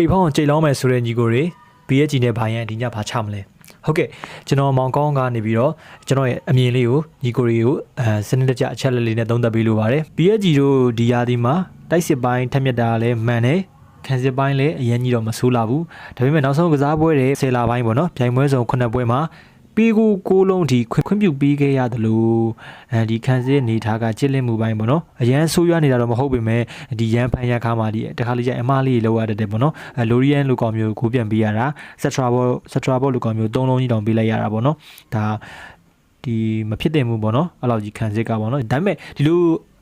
အိတ်ဖောင်းကြိတ်လောင်းမယ်ဆိုတဲ့ညီကိုတွေ PSG နဲ့ဘာရန်ဒီညဘာချမလဲဟုတ်ကဲ့ကျွန်တော်မောင်ကောင်းကနေပြီးတော့ကျွန်တော်ရဲ့အမြင်လေးကိုညီကိုတွေကိုစနစ်တကျအချက်လက်လေးနဲ့သုံးသပ်ပေးလိုပါတယ် PSG တို့ဒီရာသီမှာတိုက်စစ်ပိုင်းထက်မြက်တာလည်းမှန်တယ်ခံစစ်ပိုင်းလည်းအရင်ကြီးတော့မဆိုးလာဘူးဒါပေမဲ့နောက်ဆုံးကစားပွဲတွေ10လပိုင်းပေါ့နော်ပြိုင်ပွဲစုံ9ပွဲမှာပြီးကိုလုံးဒီခွင့်ပြုပေးခဲ့ရတယ်လို့ဒီခံစစ်အနေထားကချစ်လင့်မှုပိုင်းပေါ့နော်အရန်ဆိုးရွားနေတာတော့မဟုတ်ပေမဲ့ဒီရန်ဖန်ရခါမှာဒီတခါလေးကျအမလေးလောက်ရတဲ့ပေါ့နော်လိုရီယန်လူကောင်မျိုးကိုပြန်ပေးရတာဆက်ထရာဘောလူကောင်မျိုး3လုံးကြီးတောင်ပေးလိုက်ရတာပေါ့နော်ဒါဒီမဖြစ်တင်မှုပေါ့နော်အဲ့လောက်ကြီးခံစစ်ကပေါ့နော်ဒါပေမဲ့ဒီလို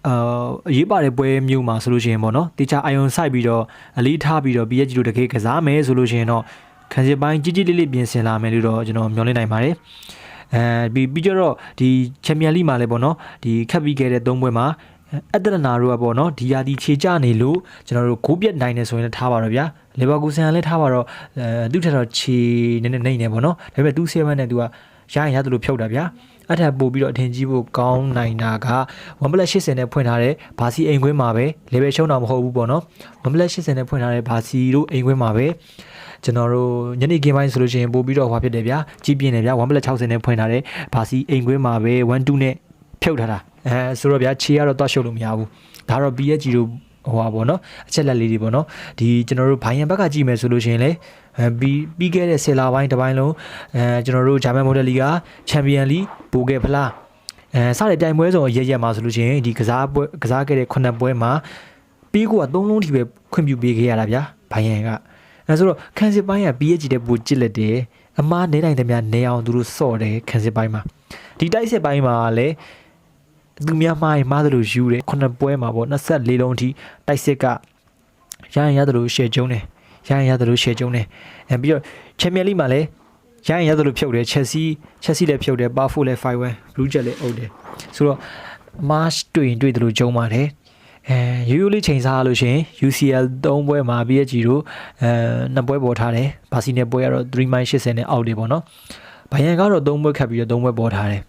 အရေးပါတဲ့ပွဲမျိုးမှာဆိုလို့ရှိရင်ပေါ့နော်တေချာအာယုံဆိုင်ပြီးတော့အလေးထားပြီးတော့ PSG တို့တကယ်ကစားမယ်ဆိုလို့ရှိရင်တော့ခံစစ်ပိုင်းကြီးလေးလေးပြင်ဆင်လာမယ်လို့တော့ကျွန်တော်မျှော်လင့်နိုင်ပါတယ်ပြီးကြတော့ဒီချန်ပီယံလိမှာလည်းပေါ့နော်ဒီခတ်ပြီးခဲ့တဲ့3ပွဲမှာအတ္တနာတို့ကပေါ့နော်ဒီယာဒီခြေကျနေလို့ကျွန်တော်တို့ဂိုးပြတ်နိုင်တယ်ဆိုရင်လည်းထားပါတော့ဗျာလီဗာပူးဆန်လည်းထားပါတော့သူ့ထက်တော့ခြေနေနေပေါ့နော်ဒါပေမဲ့2-7နဲ့သူကရရင်ရတယ်လို့ဖြုတ်တာဗျာအဲ့ထက်ပို့ပြီးတော့အထင်ကြီးဖို့ကောင်းနိုင်တာက1 + 80နဲ့ဖွင့်ထားတဲ့ဘာစီအိမ်ခွင်းမှာပဲလေဘယ်ရှုံးတာမဟုတ်ဘူးပေါ့နော်1 + 80နဲ့ဖွင့်ထားတဲ့ဘာစီတို့အိမ်ခွင်းမှာပဲကျွန်တော်တို့ညနေခင်းပိုင်းဆိုလို့ရှိရင်ပို့ပြီးတော့ဟွာဖြစ်တယ်ဗျာကြီးပြင်းတယ်ဗျာ1 + 60နဲ့ဖွင့်ထားတဲ့ဘာစီအိမ်ခွင်းမှာပဲ1-2နဲ့ဖြုတ်ထားတာဆိုတော့ဗျာခြေကတော့တွားရှုပ်လို့မရဘူးဒါတော့ PSG တို့ဟိုပါပေါ့နော်အချက်လက်လေးတွေပေါ့နော်ဒီကျွန်တော်တို့ဘိုင်ယန်ဘက်ကကြည့်မယ်ဆိုလို့ရှိရင်လေပြီးခဲ့တဲ့10လပိုင်းတစ်ပိုင်းလုံးကျွန်တော်တို့ဂျာမန်မိုဒယ်လီဂါချန်ပီယံလိပိုခဲ့ဖလားစတဲ့ပြိုင်ပွဲစုံအရက်မှာဆိုလို့ရှိရင်ဒီကစားခဲ့တဲ့9ပွဲမှာပြီးက3လုံးထိပဲခွင့်ပြုပေးခဲ့ရတာဗျာဘိုင်ယန်ကဆိုတော့ခံစစ်ပိုင်းက PSG တဲ့ပိုကြစ်လက်တယ်အမားနေနိုင်တယ်များနေအောင်သူတို့စော့တယ်ခံစစ်ပိုင်းမှာဒီတိုက်စစ်ပိုင်းမှာလည်းသူများမားတယ်လို့ယူတယ်9ပွဲမှာပေါ့24လုံးထိတိုက်စစ်ကရရင်ရတယ်လို့ရှယ်ကျုံးတယ်ရရင်ရတယ်လို့ရှယ်ကျုံးတယ်ပြီးတော့ချန်ပီယံလိမှာလည်းရရင်ရတယ်လို့ဖြုတ်တယ်ချက်စီလည်းဖြုတ်တယ်ပါဖို့လည်း5-1ဘလူးဂျက်လည်းအုပ်တယ်ဆိုတော့မတ်တွေ့တယ်လို့ကျုံးပါတယ်ရိုးရိုးလေးချိန်စားလို့ရှင် UCL 3ပွဲမှာ PSG တို့2ပွဲပေါ်ထားတယ်ဘာစီနဲ့ပွဲကတော့3-80နဲ့အောက်တယ်ပေါ့နော်ဘိုင်ယန်ကတော့3ပွဲခတ်ပြီးတော့3ပွဲပေါ်ထားတယ်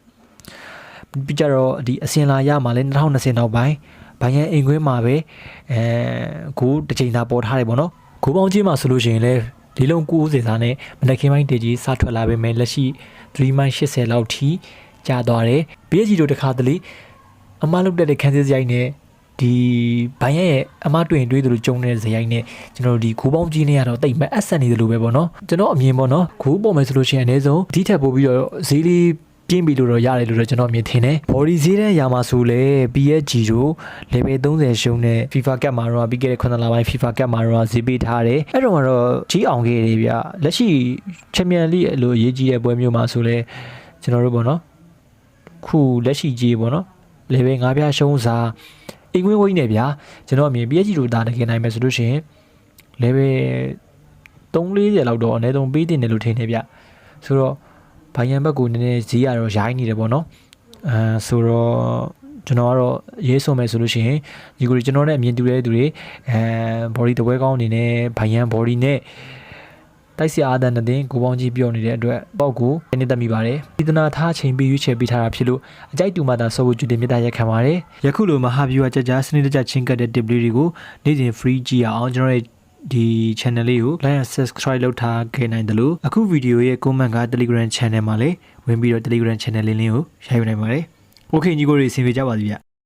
ပြီးကြတော့ဒီအစင်လာရမှာလဲ2020နောက်ပိုင်းဘိုင်ယန်အိမ်ခွင်းမှာပဲဂိုးတစ်ချိန်သာပေါ်ထားတယ်ပေါ့နော်ဂိုးပေါင်းကြီးမှာဆိုလို့ရှိရင်လဲဒီလုံး90စားနဲ့မနက်ခင်းပိုင်းတေကြီးစထွက်လာပေမဲ့လက်ရှိ3-80လောက်ထိကြာသွားတယ် PSG တို့တခါတလေအမလုတ်တဲ့ခန်းစစ်စရိုက်နဲ့ဒီဘိုင်ရဲ့အမတွေ့ရင်တွေးတယ်လို့ကြုံနေတဲ့ဇယိုင်းနဲ့ကျွန်တော်တို့ဒီဂိုးပေါင်းကြီးနေရတော့တိတ်မဲ့အဆက်နေတယ်လို့ပဲပေါ့နော်ကျွန်တော်အမြင်ပေါ့နော်ဂိုးပေါ်မယ်ဆိုလို့ရှိရင်အနည်းဆုံးဒီထက်ပိုပြီးတော့ဈေးလေးပြင်းပြီလို့တော့ရတယ်လို့တော့ကျွန်တော်အမြင်ထင်တယ် body ဈေးတန်းရာမှာဆိုလဲ PSG တို့ level 30ရှုံးတဲ့ FIFA Cup မှာတော့ပြီးခဲ့တဲ့9လပိုင်း FIFA Cup မှာတော့ဈေးပေးထားတယ်အဲ့တော့ကတော့ကြီးအောင်ခဲ့တယ်ဗျလက်ရှိ Champions League အလိုအရေးကြီးတဲ့ပွဲမျိုးမှာဆိုလဲကျွန်တော်တို့ပေါ့နော်ခုလက်ရှိကြီးပေါ့နော် level 5ပြရှုံးစားအိမ်ဝင်းနေဗျာကျွန်တော်အမြင် PSG တို့ဒါတကယ်နိုင်မယ်ဆိုလို့ရှိရင် level 3-40လောက်တော့အနည်းဆုံးပေးတင်တယ်လို့ထင်တယ်ဗျဆိုတော့ဘိုင်ယန်ဘက်ကိုနည်းနည်းဈေးရတော့ရိုင်းနေတယ်ပေါ့နော်ဆိုတော့ကျွန်တော်ကတော့ရေးဆိုမယ်ဆိုလို့ရှိရင်ဒီကိုကျွန်တော်နဲ့အမြင်တူတဲ့သူတွေbody တပွဲကောင်းအနေနဲ့ဘိုင်ယန် body နဲ့တိုက်စစ်အားတန်တဲ့တင်ကိုပေါင်းကြီးပြောနေတဲ့အတွက်ပေါ့ကိုနေတတ်မိပါတယ်ဒီသနာထားချိန်ပြီးရွေးချယ်ပေးထားတာဖြစ်လို့အကြိုက်တူမှသာဆော့ဖို့ကြွတင်မြတ်ရက်ခံပါတယ်ယခုလိုမဟာဗျူဟာကြကြစနစ်တကျချင်းကတ်တဲ့ tip လေးတွေကိုနေ့စဉ် free ကြည့်အောင်ကျွန်တော်ရဲ့ဒီ channel လေးကို like and subscribe လုပ်ထားခဲ့နိုင်တယ်လို့အခုဗီဒီယိုရဲ့ comment က Telegram channel မှာလည်းဝင်ပြီးတော့ Telegram channel လေးကိုရိုက်နိုင်ပါတယ်။ Okay ညီကိုတွေဆင်ပြေကြပါစေဗျ။